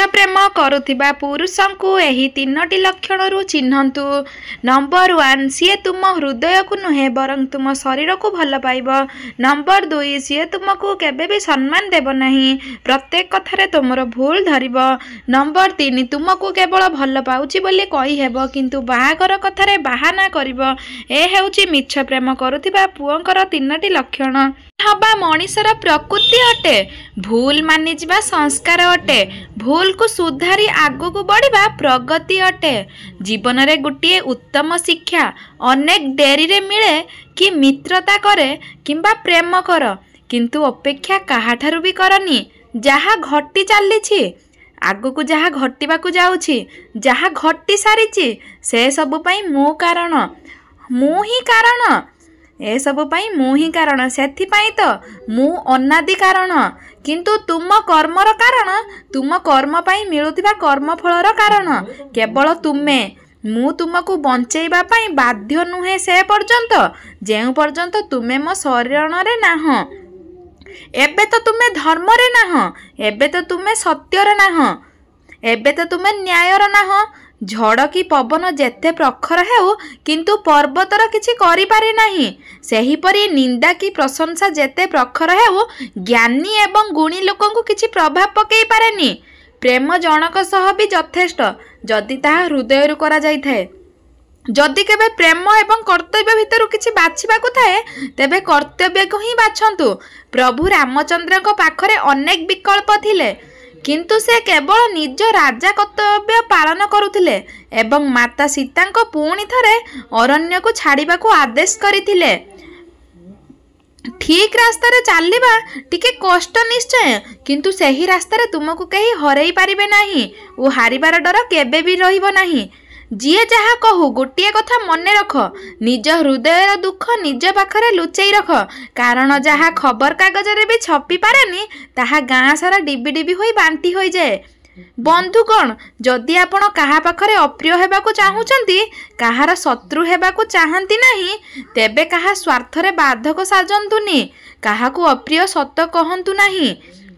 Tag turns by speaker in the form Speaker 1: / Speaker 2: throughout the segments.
Speaker 1: प्रेम करुथिबा पुरुषंकु एही तीनोटी लक्षणरू चिन्हन्तु। Number 1 CA तुम हृदय को नुहे बरं तुम शरीर को भल पाइब। नंबर 2 सीए तुमको केबे भी सम्मान देब नहीं, प्रत्येक कथारे तुमर भूल धरिब। नंबर 3 तुमको केवल भल पाउछि बोली कहि हेब किंतु बाहागर कथारे बाहाना करिब। ए हेउछि मिछ प्रेम करुथिबा पुओंकर तीनोटी लक्षण। हवा मनीषर प्रकृति अटे, भूल मानि जिबा संस्कार अटे, भूल को सुधारी आगु को बढ़िबा प्रगति अटे। जीवन रे गोटे उत्तम शिक्षा अनेक डेरी रे मिले कि मित्रता करे किंबा प्रेम कर, किंतु अपेक्षा काहाठारु भी करनी। जहा घटी चलीछि आगु को जहा घटिबाकु जाउछि, जहा घटी सारिछि से सब पई मु कारण, मु ही कारण, ए सब पाई मु ही कारण, सेथि पाई तो मु अनादि कारण। किंतु तुम कर्मर कारण, तुम कर्म पाई मिलुथिबा कर्म फलर कारण केवल तुमे। मु तुमको बंचेइबा पाई बाध्य नुहे से पर्यंत जेउ पर्यंत तुमे मो शरण रे नाह। एबे तो तुमे धर्म रे नाह, एबे तो तुमे सत्य रे नाह, एबे तो तुमे न्याय रे नाह। झड़ की पवन जेते प्रखर हेउ किंतु पर्वतर किछि करि पारे नाही, सेही परि निंदा की प्रशंसा जेते प्रखर हेउ ज्ञानी एवं गुणी लोकंकु किछि प्रभाव पकेई पारेनी। प्रेम जनक सह भी यथेष्ट जदि ताहा हृदय रु करा जाई थाए। जदि केबे प्रेम एवं कर्तव्य भितरु किछि बाछिबाकु थाए तेबे कर्तव्य को ही बाछंतु। प्रभु रामचंद्र को पाखरे अनेक विकल्प थिले किंतु से केवल निज राजा कर्तव्य पालन करुथिले एवं माता सीता को पुणी थरे अरण्य को छाड़िबा को आदेश करिथिले। ठीक रास्ता रे चलवा टिके कष्ट निश्चय, किंतु सही रास्ता रे तुमको कहीं हरई पारिबे नाही ओ हारिबार डर केबे भी रहिबो नाही। जिए जहा कहू गोटे कथा मन रख, निज हृदयर दुख निज पाखरे लुचई रख, कारण जहा खबर कागज रे भी छपी पारेनी ताहा गाँ सारा डिबी डिबी होई बांटी होई जाए। बंधुगण जदि आपण काहा पाखरे अप्रिय हेबाकु चाहुचंती, काहार शत्रु हेबाकु चाहंती नाही, तेबे काहा स्वार्थ रे बाधक साजंतुनी, काहाकु अप्रिय सत कहंतु नाही,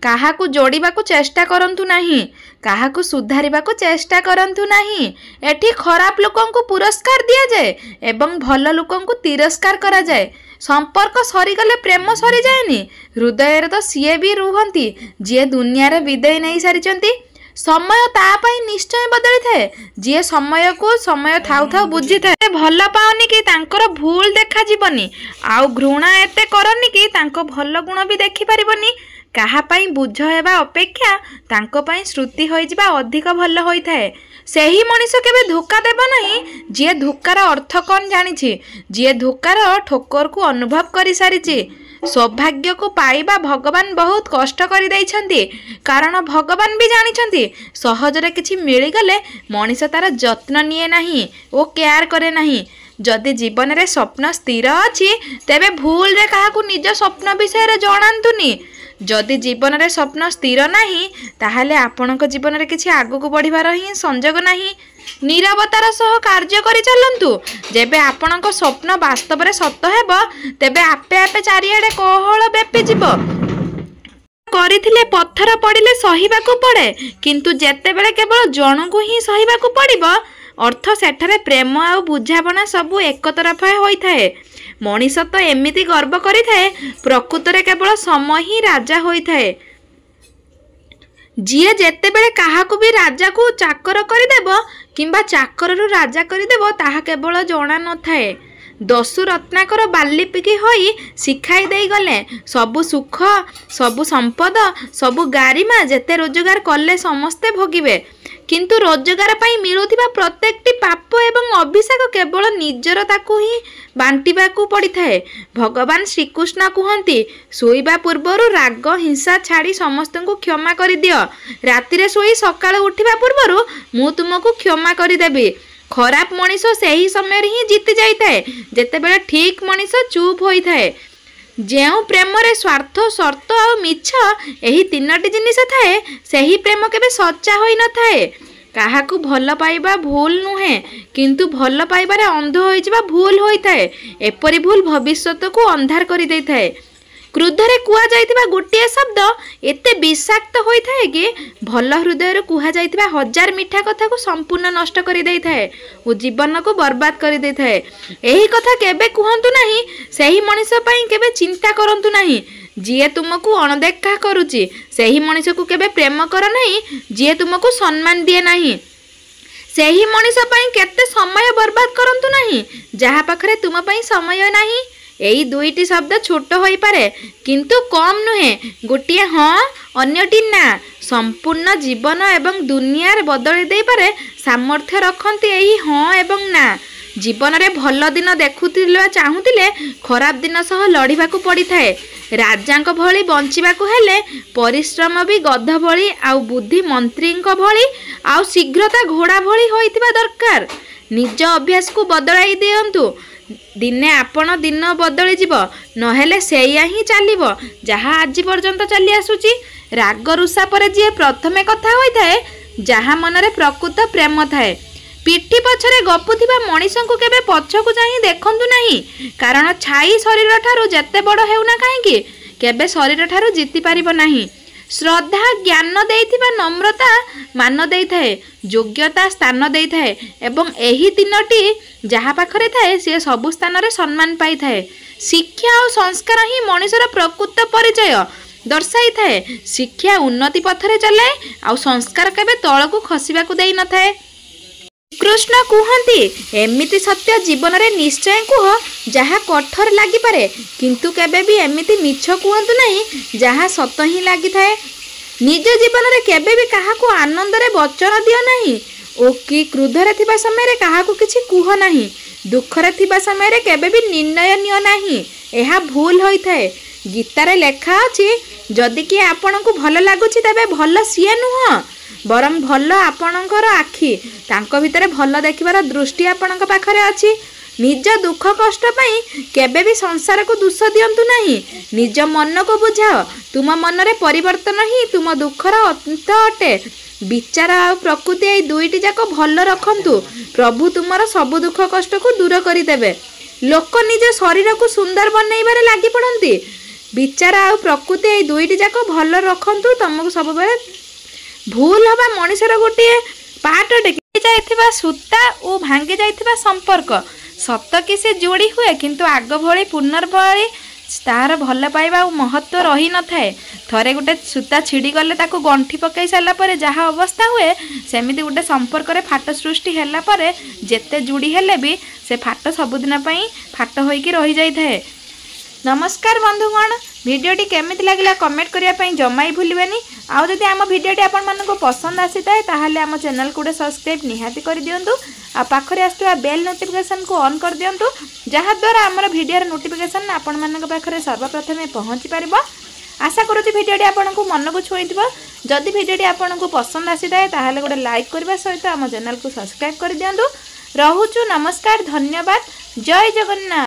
Speaker 1: काहाकु जोड़िबाकु चेष्टा करंतु नाही, काहाकु सुधारिबाकु चेष्टा करंतु नाही। एठी खराब लोकंकु पुरस्कार दिया जाए एवं भल लोकंकु तिरस्कार करा जाए। संपर्क सरीगले प्रेम सरी जाएनी, हृदय रे तो सीए भी रुहंती जे दुनिया रे विदाई नहीं सारिचंती। समय ता पाई निश्चय बदली थाए, जे समय को समय थाउ थाउ बुझी थाए। भल पाओनी कि तांकर भूल देखा जीवनी, आउ घृणा एते करनी कि तांको भल गुण भी देखि परिबनी। काहा पाई बुझ हेबा अपेक्षा तांको पाई श्रुति होई जिबा अधिक भल होई थाए। सेही मनीष केबे धोखा देब नहीं जे धोकार अर्थ कौन जानिछि, जे धोकार ठोकर को अनुभव करि सारिछि। सौभाग्य को पाइबा भगवान बहुत कष्ट करि दैछंती, कारण भगवान भी जानिछंती सहजरे किछि मिली गले मनीष तार जत्न निये नाही ओ केयर करे नाही। जदि जीवन रे स्वप्न स्थिर अछि तेबे भूल रे काहाकु निज स्वप्न विषय रे जणांतुनी। जदि जीवन रे स्वप्न स्थिर नाही ताहाले आपणक जीवन रे किछि आगु को बढ़िबार ही संजोग नाही। नीरवतार सह कार्य करि चलंतु, जेबे आपणक स्वप्न वास्तव रे सत्य हेबो तेबे आपे आपे चारियाडे कोहळ बेपि जिवो। करिथिले पत्थर पड़िले सहिबाकू पड़े, किंतु जेतेबेले केवल जणकू ही सहिबाकू पड़िबो अर्थ सेठारे प्रेम आ बुझाबना सबू एक तरफा होई थाए। मनीष तो एमिति गर्व करि थाए, प्रकृत रे केवल समय ही राजा होई थाए। जिए जेतेबेले काहाकू भी राजा को चाकर करिदेबो किंबा चाकर रु राजा करिदेबो ताहा केवल जणा न थाए। दस्यु रत्नाकर बालीपिकी होई शिखाई देई गले सबु सुख सबु संपद सबु गारिमा जेते रोजगार कले समस्ते भोगिबे, किंतु रोजगार पाई मिलुथिबा प्रत्येकटी पाप एवं अभिषेक केवल निजर ताकू ही बांटिबाकू पड़ी थाए। भगवान श्रीकृष्ण कहती शोइबा पूर्वरु राग हिंसा छाड़ी समस्त को क्षमा कर दियो, राति रे सोई सकाळ उठिबा पूर्वरु मु तुमको क्षमा कर देबी। खराब मनीष सही समय ही जीति जाई थाए जेतेबेले ठीक मनीष चुप होई थाए। जेउ प्रेम रे स्वार्थ शर्त और मिछ एही तीनोटी जिनिस थाए सही प्रेम केबे सच्चा होई न थाए। काहाकू भल पाइबा भूल नुहे, किंतु भल पाइबारे अंध होई जिबा भूल होई थाए। एपरि भूल भविष्यत को अंधार करि देई थाए। क्रोधरे कुआ जाइतिबा गोटिए शब्द एते विषाक्त होइथाए कि भल हृदय कुहा जाइतिबा हजार मिठा कथा को संपूर्ण नष्ट करि दैथाए ओ जीवन को बर्बाद करि दैथाए। एही कथा केबे कुहंतु नाही, सेही मनिष पई केबे चिंता करंतु नाही। जिए तुमको अणदेखा करुची सेही मनिष को केबे प्रेम कर नाही, जिए तुमको सम्मान दिए नाही। सेही मनिष पई केते समय बर्बाद करंतु नाही, जहा पाखरे तुम पई समय नाही। एई दुईटी शब्द छोट होई पारे किंतु कम नुहे। गोटिए हाँ अन्यटी ना, संपूर्ण जीवन एवं दुनिया बदली दे पारे सामर्थ्य रखती एही हाँ एवं ना। जीवन रे भल दिन देखुतिले चाहुतिले खराब दिन सह लड़िबाकू पड़ी थाए। राजांक भली बंचिबाकू हेले परिश्रम भी गध भली आउ बुद्धि मंत्रींक भली आउ शीघ्रता घोड़ा भली होइतिबा दरकार। निज अभ्यास को बदलाई दियंतु, दिने आपण दिन बदली जीव, नहेले सेया ही चलिबो जहा आज पर्यंत चली आसुची। राग रुषा पर जी प्रथमे कथा होई थाए, जहा मनरे प्रकृत प्रेम थाए। पिठी पछरे गपुथिबा मनिषं को केबे पछकु चाहि देखंतु नाही, कारण छाई शरीर ठारू जेते बड़ हेउना काहेकि केबे शरीर ठारू जीति पारिबो नाही। श्रद्धा ज्ञान देइथिबा नम्रता मान देइथाए, योग्यता स्थान देइथाए एवं एही तीनोटी जहा पाखरे थाए से सबु स्थान रे सम्मान पाई थाए। शिक्षा और संस्कार ही मनिषर प्रकृत परिचय दर्शाई थाए। शिक्षा उन्नति पथरे चलाए और संस्कार केबे तळकु खसिबाकू देई न थाए। कृष्ण कहती एमिति सत्य जीवन रे निश्चय कुह जहा कठोर लगी पारे, किंतु केबे भी एमिति मिछ कहतु नहीं जहा सत ही लगी थाए। निज जीवन रे केबे भी काहाकू आनंद रे वचन दियो नहीं, ओ कि क्रोध रे थिबा समय रे काहाकू किछि कुह नहीं। दुख रे थिबा समय रे केबे भी निर्णय नियो नहीं, एहा भूल होई थाए। गीता रे लेखा अछि, जदि कि आपनकू भल लागुछि तबे भल सिए नुह, बरं भल आपणकर आखि, तांको भितरे भल देखिबार दृष्टि आपणक पाखरे अछि। निज दुख कष्ट पई केबे भी संसार को दोष दियंतु नहीं, निज मन को बुझाओ। तुम मन रे परिवर्तन ही तुम दुखर अंत अटे। विचार आ प्रकृति ए दुईटी जाक भल रखंतु, प्रभु तुमर सब दुख कष्ट को दूर करि देबे। लोक निज शरीर को सुंदर बनैबारे लागि पड़ंती, विचार आ प्रकृति ए दुईटी जाक भल रखंतु, तुमको सब बेले भूल हवा मनिषर गोटे पार्ट टेकी जाइथिबा सूता और भांगी जाइथिबा संपर्क सत कि से जोड़ी हुए, किंतु आग भली पुनर्भली तार भल पाइबा और महत्व रही न थाए। थरे गोटे सूता छिड़ी गले ताको गंठी पकई सारा पर जहाँ अवस्था हुए, सेमिति गोटे संपर्क रे फाट सृष्टि हैला पर जेते जुड़ी हेले भी से फाट सबुदिन पई फाट होइकी रही जाई थाए। नमस्कार बंधुगण, वीडियोटी केमिति लागिला कमेंट करिया पई जमाई भूलिबेनी। आउ जदि आम वीडियोटी आपण मानको पसंद आसीताए ताहाले आम चैनल को सब्सक्राइब निहाती कर दियंतु आ पाखरे आस्तुवा बेल नोटिफिकेशन को ऑन कर दियंतु, जहा द्वारा आमर वीडियोर नोटिफिकेशन आपण मानक पाखरे सर्वप्रथमे पहुंची पारिबो। आशा करूची वीडियोटी आपनको मन को छुईथिबो। जदि वीडियोटी आपनको पसंद आसीताए ताहाले गोटे लाइक करबा सहित आम चैनल को सब्सक्राइब कर दियंतु। रहुछु, नमस्कार, धन्यवाद, जय जगन्नाथ।